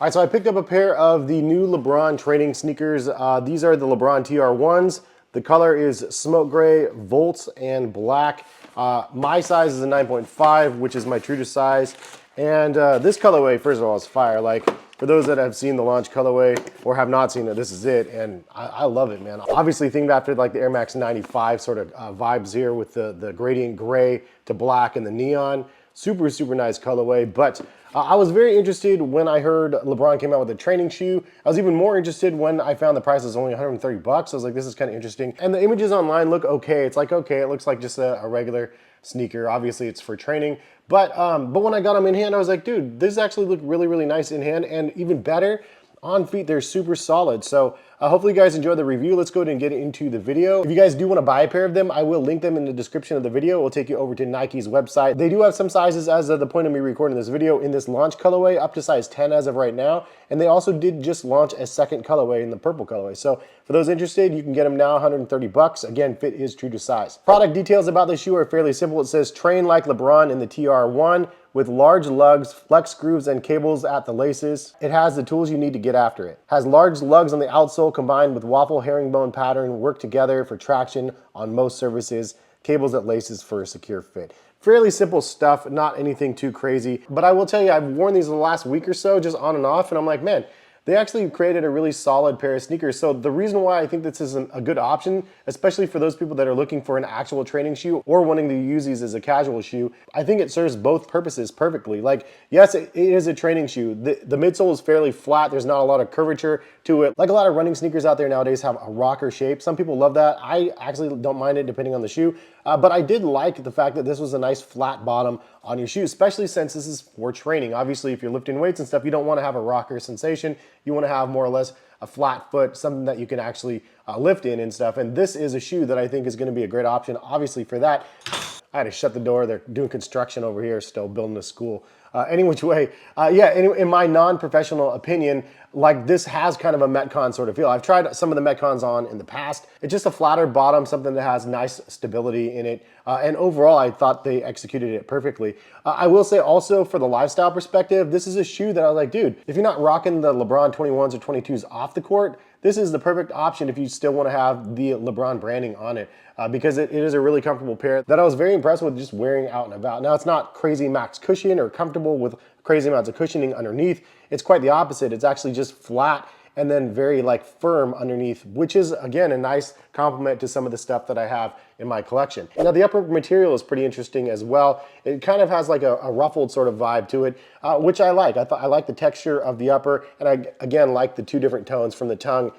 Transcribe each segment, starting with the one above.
All right, so I picked up a pair of the new LeBron training sneakers. These are the LeBron TR1s. The color is smoke gray, volts, and black. My size is a 9.5, which is my true to size. And this colorway, first of all, is fire. Like, for those that have seen the launch colorway or have not seen it, this is it. And I love it, man. Obviously, themed after like the Air Max 95 sort of vibes here with the gradient gray to black and the neon. Super, super nice colorway. But I was very interested when I heard LeBron came out with a training shoe. I was even more interested when I found the price was only 130 bucks. I was like, this is kind of interesting. And the images online look okay. It's like, okay, it looks like just a regular sneaker. Obviously, it's for training. But when I got them in hand, I was like, dude, this actually looked really, really nice in hand. And even better, on feet, they're super solid. So hopefully you guys enjoyed the review. Let's go ahead and get into the video. If you guys do want to buy a pair of them, I will link them in the description of the video. It will take you over to Nike's website. They do have some sizes as of the point of me recording this video in this launch colorway, up to size 10 as of right now. And they also did just launch a second colorway in the purple colorway. So for those interested, you can get them now 130 bucks. Again, fit is true to size. Product details about the shoe are fairly simple. It says train like LeBron in the TR1 with large lugs, flex grooves, and cables at the laces. It has the tools you need to get after it. Has large lugs on the outsole combined with waffle herringbone pattern work together for traction on most surfaces. Cables at laces for a secure fit. Fairly simple stuff, not anything too crazy. But I will tell you, I've worn these in the last week or so, just on and off, and I'm like, man, they actually created a really solid pair of sneakers. So the reason why I think this is a good option, especially for those people that are looking for an actual training shoe or wanting to use these as a casual shoe, I think it serves both purposes perfectly. Like, yes, it is a training shoe. The midsole is fairly flat. There's not a lot of curvature to it. Like a lot of running sneakers out there nowadays have a rocker shape. Some people love that. I actually don't mind it depending on the shoe. But I did like the fact that this was a nice flat bottom on your shoe, especially since this is for training. Obviously, if you're lifting weights and stuff, you don't want to have a rocker sensation. You want to have more or less a flat foot, something that you can actually lift in and stuff. And this is a shoe that I think is going to be a great option, obviously, for that. I had to shut the door. They're doing construction over here, still building a school. Any which way, yeah, in my non-professional opinion, like this has kind of a Metcon sort of feel. I've tried some of the Metcons on in the past. It's just a flatter bottom, something that has nice stability in it. And overall, I thought they executed it perfectly. I will say also for the lifestyle perspective, this is a shoe that I was like, dude, if you're not rocking the LeBron 21s or 22s off the court, this is the perfect option if you still want to have the LeBron branding on it because it is a really comfortable pair that I was very impressed with just wearing out and about. Now, it's not crazy max cushion or comfortable with crazy amounts of cushioning underneath. It's quite the opposite. It's actually just flat and then very like firm underneath, which is again a nice complement to some of the stuff that I have in my collection. Now the upper material is pretty interesting as well. It kind of has like a ruffled sort of vibe to it, which I like. I like the texture of the upper, and I again like the two different tones from the tongue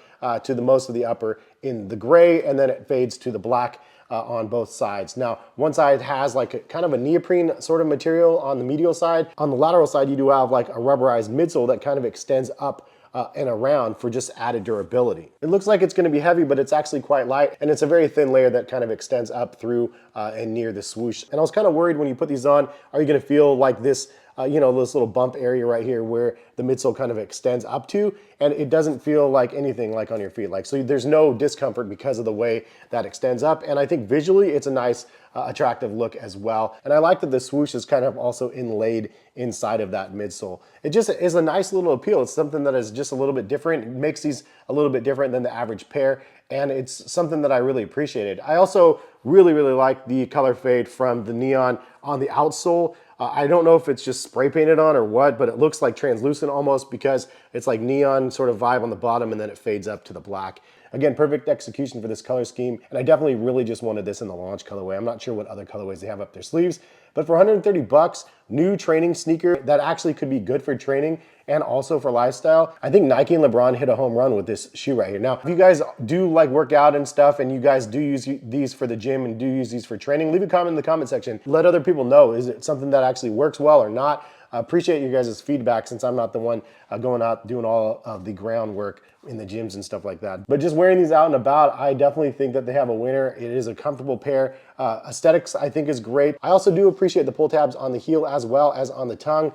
to the most of the upper in the gray, and then it fades to the black on both sides. Now, one side has like a kind of a neoprene sort of material on the medial side. On the lateral side, you do have like a rubberized midsole that kind of extends up and around for just added durability. It looks like it's going to be heavy, but it's actually quite light, and it's a very thin layer that kind of extends up through and near the swoosh. And I was kind of worried when you put these on, are you going to feel like this you know, this little bump area right here where the midsole kind of extends up to, and it doesn't feel like anything like on your feet. Like, so there's no discomfort because of the way that extends up. And I think visually it's a nice, attractive look as well. And I like that the swoosh is kind of also inlaid inside of that midsole. It just is a nice little appeal. It's something that is just a little bit different. It makes these a little bit different than the average pair. And it's something that I really appreciated. I also really like the color fade from the neon on the outsole. I don't know if it's just spray painted on or what, but it looks like translucent almost because it's like neon sort of vibe on the bottom and then it fades up to the black. Again, perfect execution for this color scheme. And I definitely really just wanted this in the launch colorway. I'm not sure what other colorways they have up their sleeves, but for 130 bucks, new training sneaker that actually could be good for training and also for lifestyle. I think Nike and LeBron hit a home run with this shoe right here. Now, if you guys do like work out and stuff and you guys do use these for the gym and do use these for training, leave a comment in the comment section. Let other people know, is it something that actually works well or not? I appreciate you guys' feedback since I'm not the one going out doing all of the groundwork in the gyms and stuff like that. But just wearing these out and about, I definitely think that they have a winner. It is a comfortable pair. Aesthetics, I think, is great. I also do appreciate the pull tabs on the heel as well as on the tongue.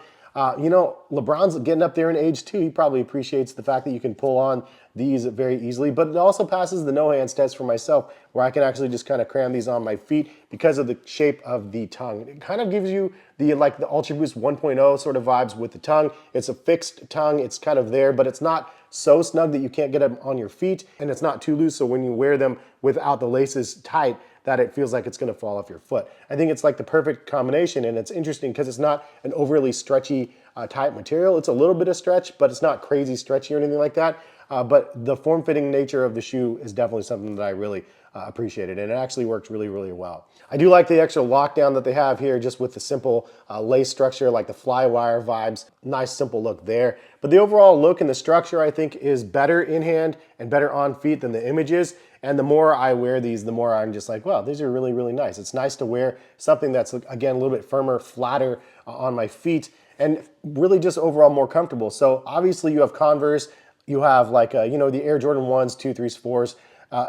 You know, LeBron's getting up there in age too. He probably appreciates the fact that you can pull on these very easily, but it also passes the no hands test for myself, where I can actually just kind of cram these on my feet because of the shape of the tongue. It kind of gives you the like the Ultra Boost 1.0 sort of vibes with the tongue. It's a fixed tongue. It's kind of there, but it's not so snug that you can't get them on your feet, and it's not too loose, so when you wear them without the laces tight, that it feels like it's gonna fall off your foot. I think it's like the perfect combination, and it's interesting because it's not an overly stretchy type material. It's a little bit of stretch, but it's not crazy stretchy or anything like that. But the form-fitting nature of the shoe is definitely something that I really appreciated, and it actually worked really, really well. I do like the extra lockdown that they have here, just with the simple lace structure, like the fly wire vibes. Nice, simple look there. But the overall look and the structure, I think, is better in hand and better on feet than the images. And the more I wear these, the more I'm just like, wow, these are really, really nice. It's nice to wear something that's, again, a little bit firmer, flatter on my feet, and really just overall more comfortable. So obviously you have Converse, you have like, you know, the Air Jordan 1s, 2, 3s, 4s,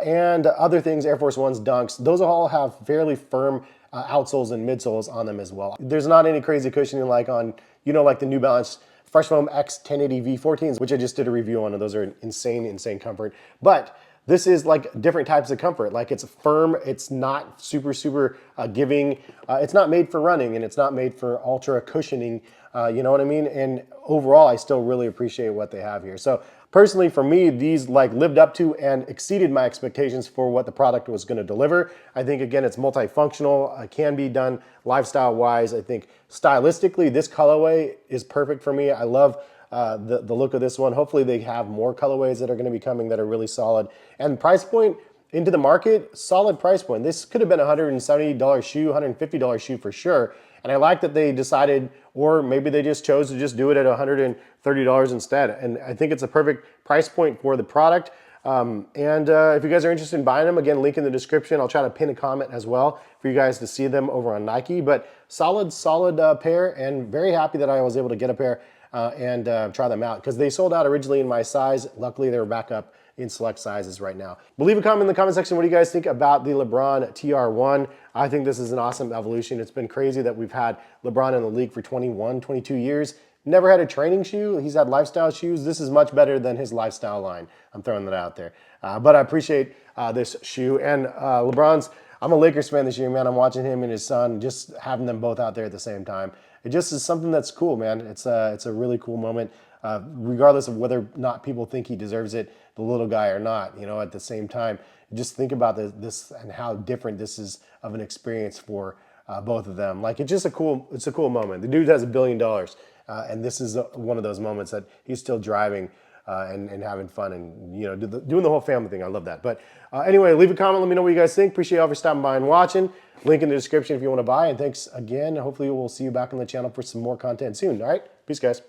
and other things, Air Force 1s, Dunks. Those all have fairly firm outsoles and midsoles on them as well. There's not any crazy cushioning like on, you know, like the New Balance Fresh Foam X 1080 V14s, which I just did a review on, and those are insane, insane comfort. But this is like different types of comfort. Like it's firm, it's not super, super giving. It's not made for running, and it's not made for ultra cushioning, you know what I mean? And overall, I still really appreciate what they have here. So personally, for me, these like lived up to and exceeded my expectations for what the product was gonna deliver. I think, again, it's multifunctional, can be done lifestyle-wise. I think stylistically, this colorway is perfect for me. I love the look of this one. Hopefully they have more colorways that are gonna be coming that are really solid. And price point into the market, solid price point. This could have been a $170 shoe, $150 shoe for sure. And I like that they decided, or maybe they just chose to just do it at $130 instead. And I think it's a perfect price point for the product. If you guys are interested in buying them, again, link in the description. I'll try to pin a comment as well for you guys to see them over on Nike. But solid pair, and very happy that I was able to get a pair and try them out, because they sold out originally in my size. Luckily, they were back up in select sizes right now. But leave a comment in the comment section. What do you guys think about the LeBron TR1? I think this is an awesome evolution. It's been crazy that we've had LeBron in the league for 21, 22 years. Never had a training shoe. He's had lifestyle shoes. This is much better than his lifestyle line. I'm throwing that out there. But I appreciate this shoe. And LeBron's, I'm a Lakers fan this year, man. I'm watching him and his son, just having them both out there at the same time. It just is something that's cool, man. It's a really cool moment. Regardless of whether or not people think he deserves it, the little guy or not, you know, at the same time, just think about this and how different this is of an experience for both of them. Like, it's a cool moment. The dude has $1 billion, and this is one of those moments that he's still driving and having fun, and, you know, doing the whole family thing. I love that. But anyway, leave a comment. Let me know what you guys think. Appreciate y'all for stopping by and watching. Link in the description if you want to buy. And thanks again. Hopefully we'll see you back on the channel for some more content soon. All right, peace, guys.